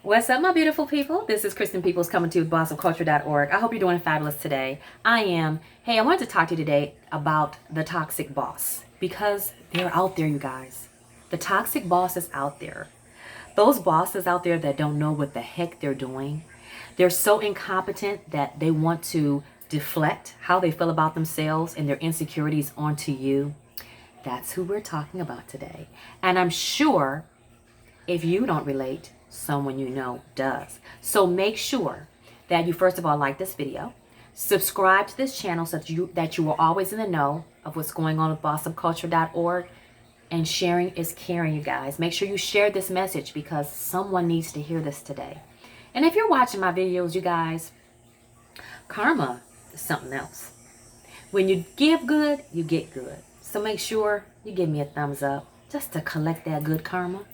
What's up, my beautiful people? This is Kristen Peoples coming to bossofculture.org. I hope you're doing fabulous today. I am. Hey, I wanted to talk to you today about the toxic boss because they're out there, you guys. The toxic boss is out there. Those bosses out there that don't know what the heck they're doing. They're so incompetent that they want to deflect how they feel about themselves and their insecurities onto you. That's who we're talking about today. And I'm sure if you don't relate, someone you know does. So make sure that you first of all like this video, subscribe to this channel so that you are always in the know of what's going on with bossofculture.org. And sharing is caring, you guys. Make sure you share this message because someone needs to hear this today. And if you're watching my videos, you guys, karma is something else. When you give good, you get good. So make sure you give me a thumbs up just to collect that good karma.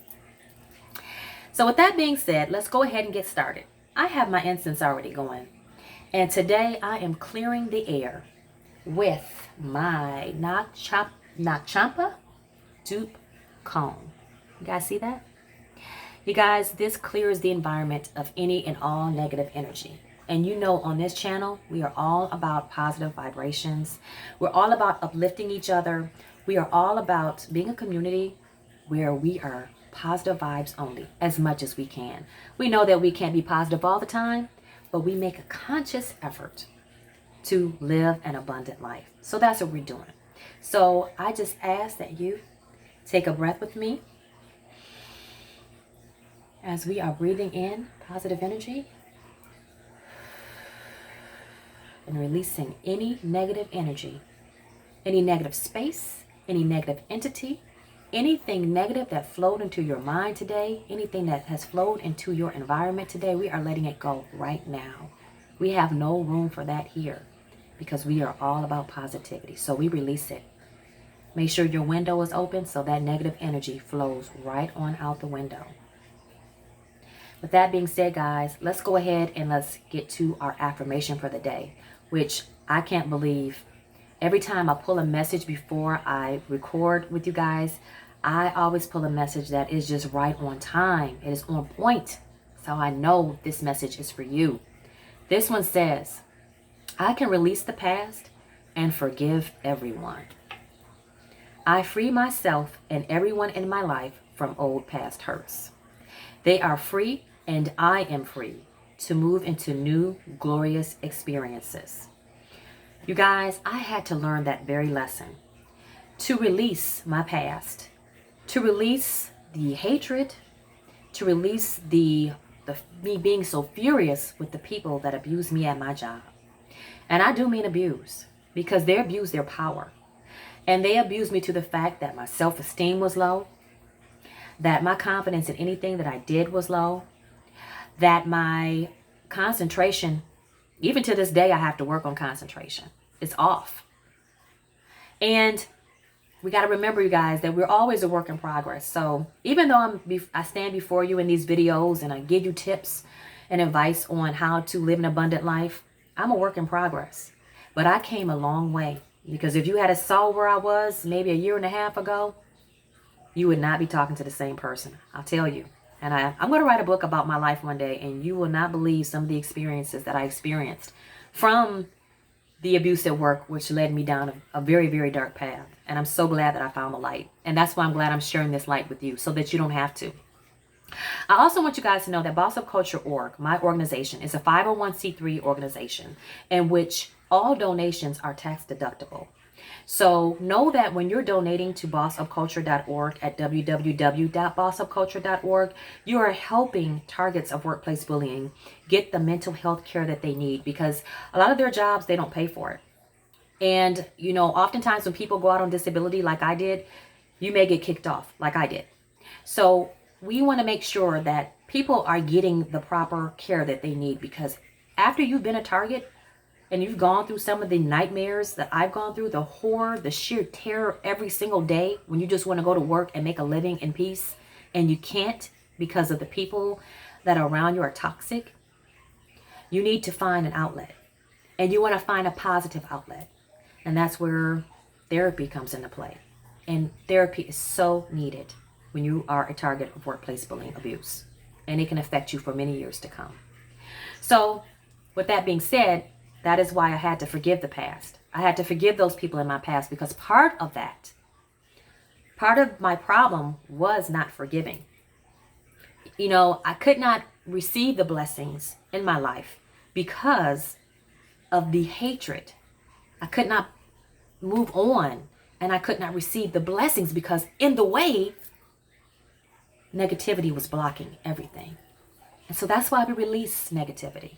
So with that being said, let's go ahead and get started. I have my incense already going. And today I am clearing the air with my Champa dupe comb. You guys see that? You guys, this clears the environment of any and all negative energy. And you know, on this channel, we are all about positive vibrations. We're all about uplifting each other. We are all about being a community where we are positive vibes only as much as we can. We know that we can't be positive all the time, but we make a conscious effort to live an abundant life. So that's what we're doing. So I just ask that you take a breath with me as we are breathing in positive energy and releasing any negative energy, any negative space, any negative entity, anything negative that flowed into your mind today, anything that has flowed into your environment today, we are letting it go right now. We have no room for that here because we are all about positivity. So we release it. Make sure your window is open so that negative energy flows right on out the window. With that being said, guys, let's go ahead and let's get to our affirmation for the day, which I can't believe. Every time I pull a message before I record with you guys, I always pull a message that is just right on time. It is on point. So I know this message is for you. This one says, I can release the past and forgive everyone. I free myself and everyone in my life from old past hurts. They are free and I am free to move into new glorious experiences. You guys, I had to learn that very lesson. To release my past, to release the hatred, to release the me being so furious with the people that abuse me at my job. And I do mean abuse because they abuse their power. And they abused me to the fact that my self-esteem was low, that my confidence in anything that I did was low, that my concentration, even to this day, I have to work on concentration. It's off. And we got to remember, you guys, that we're always a work in progress. So even though I stand before you in these videos and I give you tips and advice on how to live an abundant life, I'm a work in progress. But I came a long way. Because if you had saw where I was maybe a year and a half ago, you would not be talking to the same person. I'll tell you. And I'm going to write a book about my life one day, and you will not believe some of the experiences that I experienced from the abuse at work, which led me down a very, very dark path. And I'm so glad that I found the light. And that's why I'm glad I'm sharing this light with you so that you don't have to. I also want you guys to know that Boss of Culture.org, my organization, is a 501c3 organization in which all donations are tax deductible. So know that when you're donating to bossofculture.org at www.bossofculture.org, you are helping targets of workplace bullying get the mental health care that they need because a lot of their jobs, they don't pay for it. And, you know, oftentimes when people go out on disability like I did, you may get kicked off like I did. So we want to make sure that people are getting the proper care that they need because after you've been a target, and you've gone through some of the nightmares that I've gone through, the horror, the sheer terror every single day when you just want to go to work and make a living in peace and you can't because of the people that are around you are toxic, you need to find an outlet. And you want to find a positive outlet. And that's where therapy comes into play. And therapy is so needed when you are a target of workplace bullying abuse. and it can affect you for many years to come. So with that being said, that is why I had to forgive the past. I had to forgive those people in my past, because part of my problem was not forgiving. I could not receive the blessings in my life because of the hatred. I could not move on, and I could not receive the blessings because in the way, negativity was blocking everything. And so that's why we release negativity.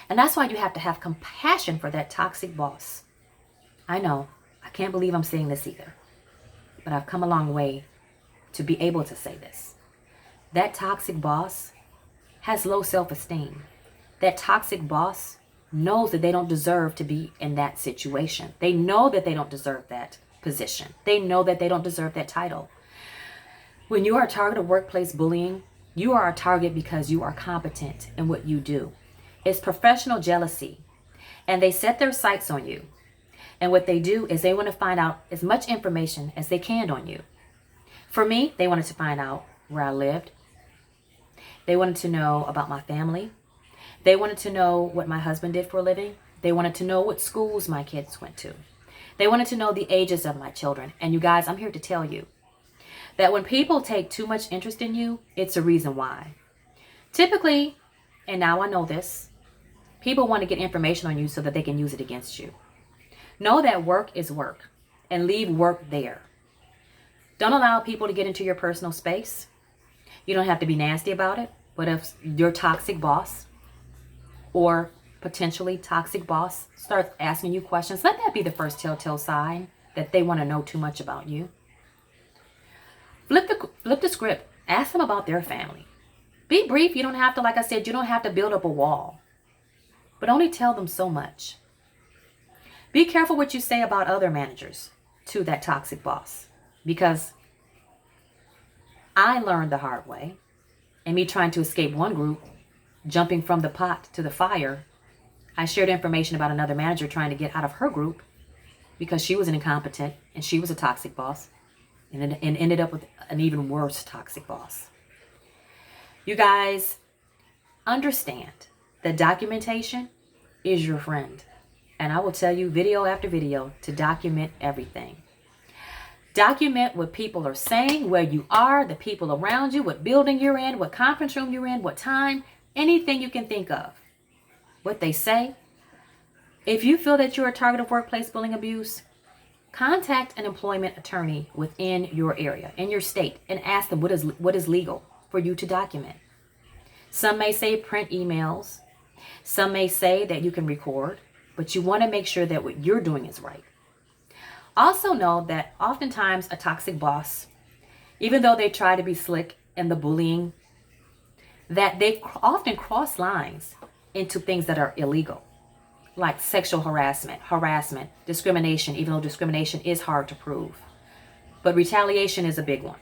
And that's why you have to have compassion for that toxic boss. I know, I can't believe I'm saying this either, but I've come a long way to be able to say this. That toxic boss has low self-esteem. That toxic boss knows that they don't deserve to be in that situation. They know that they don't deserve that position. They know that they don't deserve that title. When you are a target of workplace bullying, you are a target because you are competent in what you do. It's professional jealousy, and they set their sights on you. And what they do is they want to find out as much information as they can on you. For me, they wanted to find out where I lived. They wanted to know about my family. They wanted to know what my husband did for a living. They wanted to know what schools my kids went to. They wanted to know the ages of my children. And you guys, I'm here to tell you that when people take too much interest in you, it's a reason why. Typically, and now I know this, people want to get information on you so that they can use it against you. Know that work is work, and leave work there. Don't allow people to get into your personal space. You don't have to be nasty about it, but if your toxic boss or potentially toxic boss starts asking you questions, let that be the first telltale sign that they want to know too much about you. Flip the script. Ask them about their family. Be brief. You don't have to, like I said, you don't have to build up a wall, but only tell them so much. Be careful what you say about other managers to that toxic boss, because I learned the hard way, and me trying to escape one group, jumping from the pot to the fire, I shared information about another manager trying to get out of her group because she was an incompetent and she was a toxic boss, and ended up with an even worse toxic boss. You guys, understand that documentation is your friend. And I will tell you video after video to document everything. Document what people are saying, where you are, the people around you, what building you're in, what conference room you're in, what time, anything you can think of. What they say. If you feel that you're a target of workplace bullying abuse, contact an employment attorney within your area, in your state, and ask them what is legal for you to document. Some may say print emails. Some may say that you can record. But you want to make sure that what you're doing is right. Also know that oftentimes a toxic boss, even though they try to be slick in the bullying, that they often cross lines into things that are illegal, like sexual harassment, discrimination, even though discrimination is hard to prove. But retaliation is a big one.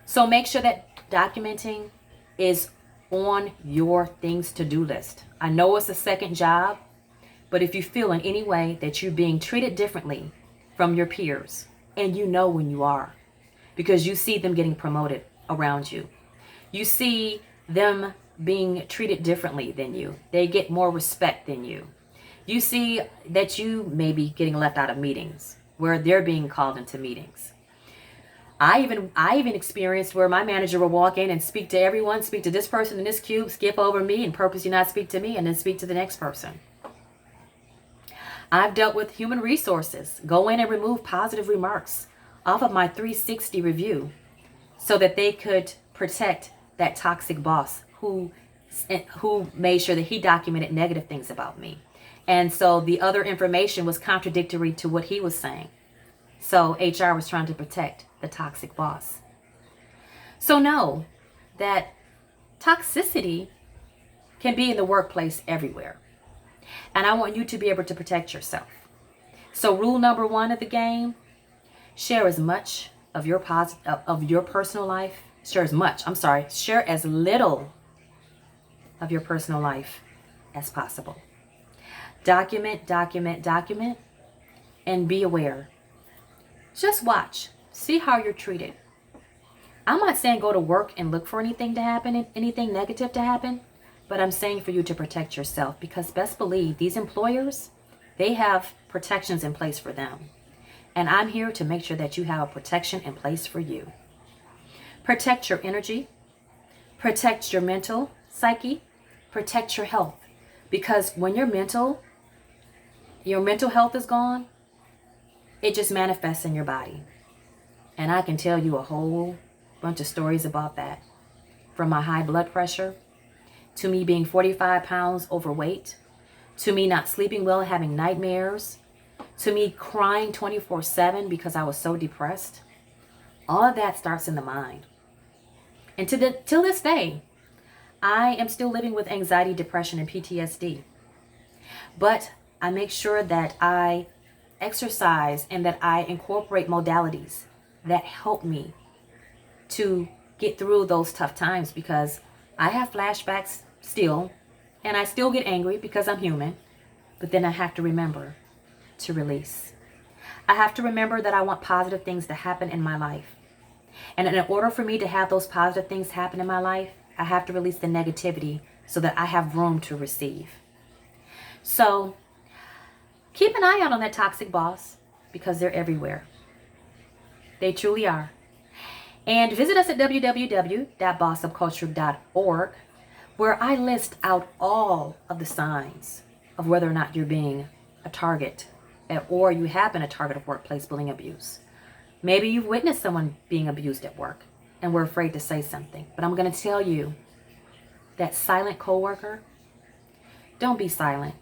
So make sure that documenting is on your things to do list. I know it's a second job, but if you feel in any way that you're being treated differently from your peers, and you know when you are, because you see them getting promoted around you, you see them being treated differently than you, they get more respect than you, you see that you may be getting left out of meetings where they're being called into meetings. I even experienced where my manager would walk in and speak to everyone, speak to this person in this cube, skip over me and purposely not speak to me, and then speak to the next person. I've dealt with human resources, go in and remove positive remarks off of my 360 review so that they could protect that toxic boss who made sure that he documented negative things about me. And so the other information was contradictory to what he was saying. So HR was trying to protect the toxic boss. So know that toxicity can be in the workplace everywhere. And I want you to be able to protect yourself. So rule number 1 of the game, share as much of your personal life, share as little of your personal life as possible. Document, and be aware. Just watch. See how you're treated. I'm not saying go to work and look for anything to happen, anything negative to happen, but I'm saying for you to protect yourself, because best believe these employers, they have protections in place for them. And I'm here to make sure that you have a protection in place for you. Protect your energy, protect your mental psyche, protect your health. Because when your mental health is gone, it just manifests in your body. And I can tell you a whole bunch of stories about that. From my high blood pressure, to me being 45 pounds overweight, to me not sleeping well, having nightmares, to me crying 24/7 because I was so depressed. All of that starts in the mind. And till this day, I am still living with anxiety, depression, and PTSD. But I make sure that I exercise and that I incorporate modalities that help me to get through those tough times, because I have flashbacks still, and I still get angry because I'm human. But then I have to remember to release. I have to remember that I want positive things to happen in my life. And in order for me to have those positive things happen in my life, I have to release the negativity so that I have room to receive. So keep an eye out on that toxic boss, because they're everywhere. They truly are. And visit us at www.bossupculture.org, where I list out all of the signs of whether or not you're being a target, or you have been a target of workplace bullying abuse. Maybe you've witnessed someone being abused at work and we're afraid to say something. But I'm going to tell you, that silent coworker, don't be silent,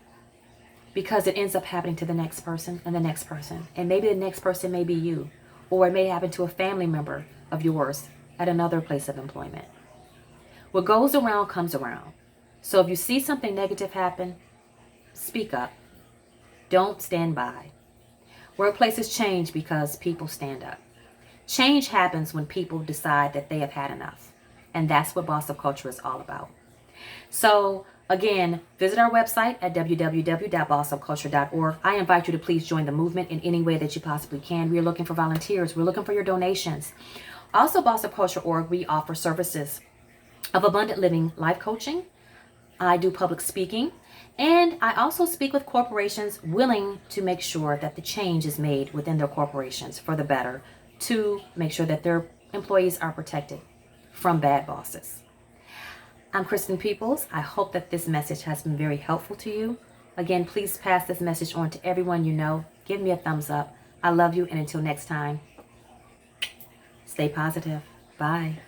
because it ends up happening to the next person and the next person. And maybe the next person may be you, or it may happen to a family member of yours at another place of employment. What goes around comes around. So if you see something negative happen, speak up. Don't stand by. Workplaces change because people stand up. Change happens when people decide that they have had enough. And that's what Boss Up Culture is all about. So again, visit our website at www.bossupculture.org. I invite you to please join the movement in any way that you possibly can. We are looking for volunteers. We're looking for your donations. Also, bossupculture.org, we offer services of abundant living, life coaching. I do public speaking. And I also speak with corporations willing to make sure that the change is made within their corporations for the better, to make sure that their employees are protected from bad bosses. I'm Kristen Peoples. I hope that this message has been very helpful to you. Again, please pass this message on to everyone you know. Give me a thumbs up. I love you, and until next time, stay positive. Bye.